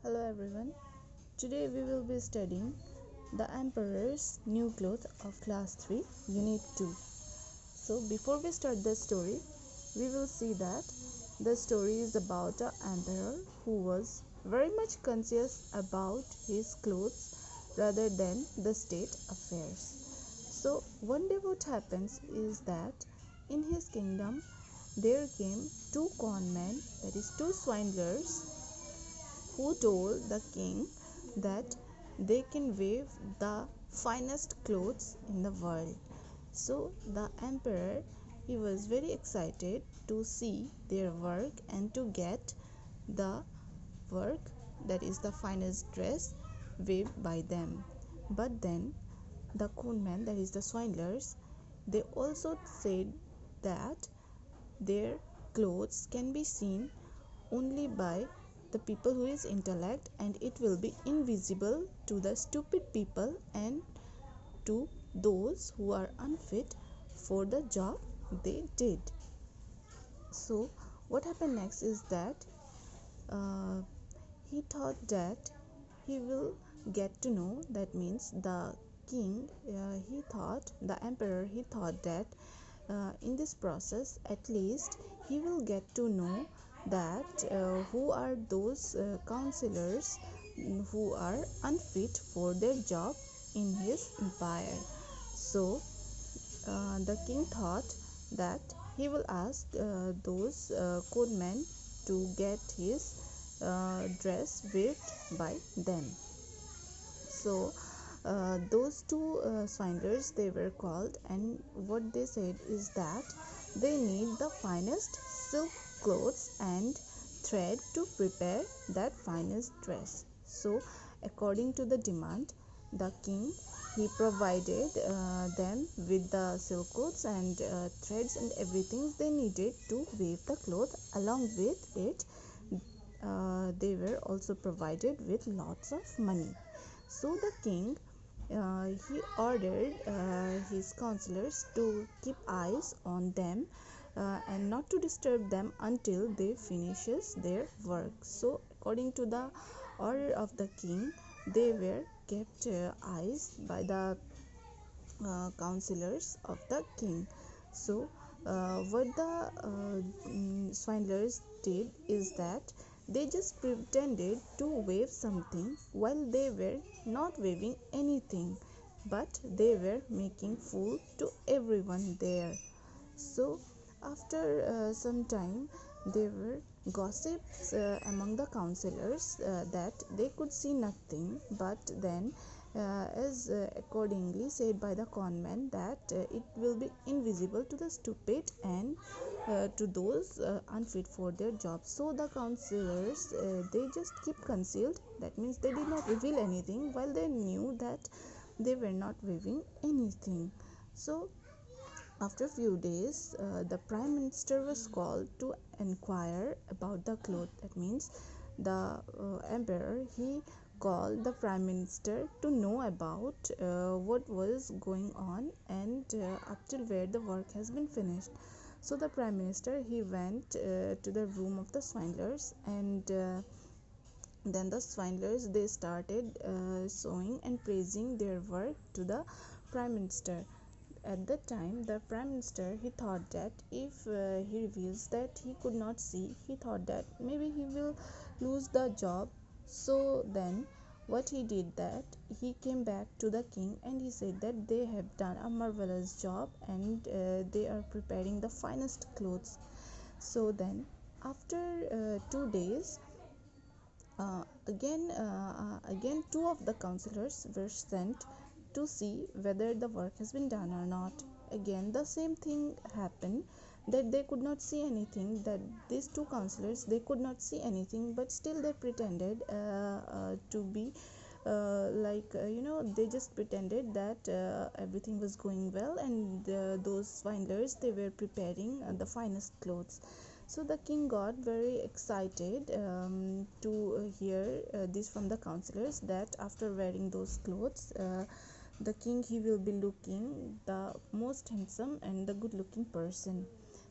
Hello everyone. Today we will be studying The Emperor's New Clothes of Class 3, Unit 2. So before we start the story, we will see that the story is about an emperor who was very much conscious about his clothes rather than the state affairs. So one day what happens is that in his kingdom there came two con men, that is two swindlers, who told the king that they can wear the finest clothes in the world. So the emperor, he was very excited to see their work and to get the work, that is the finest dress, waved by them. But then the conmen, that is the swindlers, they also said that their clothes can be seen only by the people who is intellect, and it will be invisible to the stupid people and to those who are unfit for the job they did. So what happened next is that uh, he thought that he will get to know, that means the king, the emperor, he thought that in this process at least he will get to know that who are those counselors who are unfit for their job in his empire. So the king thought that he will ask those codemen to get his dress waved by them. So those two swindlers, they were called, and what they said is that they need the finest silk clothes and thread to prepare that finest dress. So according to the demand, the king, he provided them with the silk clothes and threads and everything they needed to weave the cloth. Along with it, they were also provided with lots of money. So the king, he ordered his counselors to keep eyes on them and not to disturb them until they finishes their work. So according to the order of the king, they were kept eyes by the counselors of the king. So what the swindlers did is that they just pretended to wave something while they were not waving anything, but they were making fool to everyone there. So after some time, there were gossips among the counselors that they could see nothing, but then as accordingly said by the conman, that it will be invisible to the stupid and to those unfit for their job. So the counselors, they just keep concealed, that means they did not reveal anything while they knew that they were not weaving anything. So after few days, the prime minister was called to inquire about the cloth. That means the emperor, he called the prime minister to know about what was going on and up till where the work has been finished. So the prime minister, he went to the room of the swindlers, and then the swindlers, they started showing and praising their work to the prime minister. At that time, the prime minister, he thought that if he reveals that he could not see, he thought that maybe he will lose the job. So then what he did, that he came back to the king and he said that they have done a marvelous job and they are preparing the finest clothes. So then after 2 days, again two of the counselors were sent to see whether the work has been done or not. Again the same thing happened, that they could not see anything, that these two counselors, they could not see anything, but still they pretended to be they just pretended that everything was going well, and those swindlers, they were preparing the finest clothes. So the king got very excited to hear this from the counselors, that after wearing those clothes, the king, he will be looking the most handsome and the good looking person.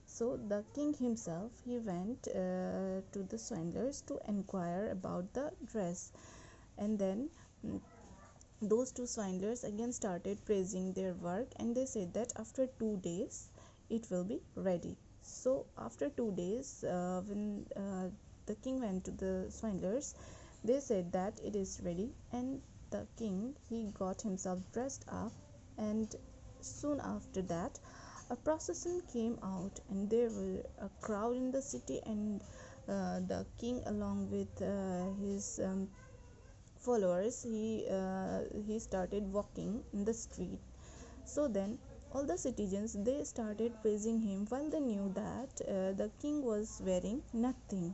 So the king himself, he went to the swindlers to inquire about the dress, and then those two swindlers again started praising their work, and they said that after 2 days it will be ready. So after 2 days, when the king went to the swindlers, they said that it is ready, and the king, he got himself dressed up, and soon after that a procession came out, and there were a crowd in the city, and the king, along with his followers, he started walking in the street. So then all the citizens, they started praising him, while they knew that the king was wearing nothing.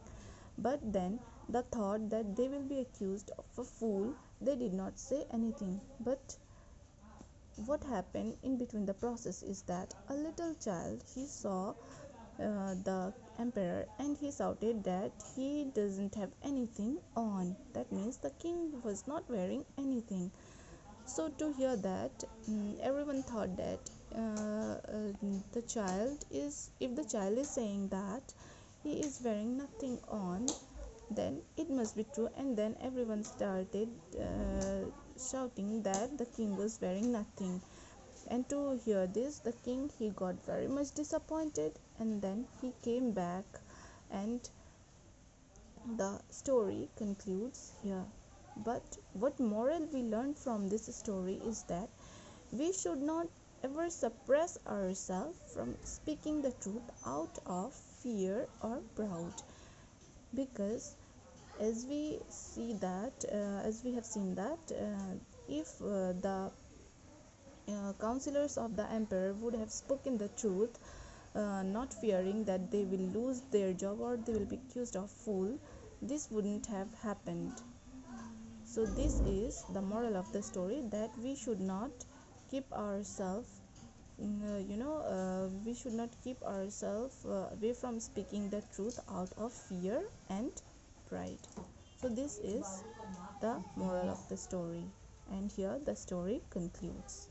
But then the thought that they will be accused of a fool, they did not say anything. But what happened in between the process is that a little child, he saw the emperor, and he shouted that he doesn't have anything on. That means the king was not wearing anything. So to hear that, everyone thought that the child is, if the child is saying that he is wearing nothing on, then it must be true. And then everyone started shouting that the king was wearing nothing. And to hear this, the king, he got very much disappointed, and then he came back, and the story concludes here. But what moral we learn from this story is that we should not ever suppress ourselves from speaking the truth out of fear or pride, because as we see that, as we have seen that, if the counselors of the emperor would have spoken the truth, not fearing that they will lose their job or they will be accused of fool, this wouldn't have happened. So this is the moral of the story, that we should not keep ourselves, we should not keep ourselves away from speaking the truth out of fear and pride. So this is the moral of the story, and here the story concludes.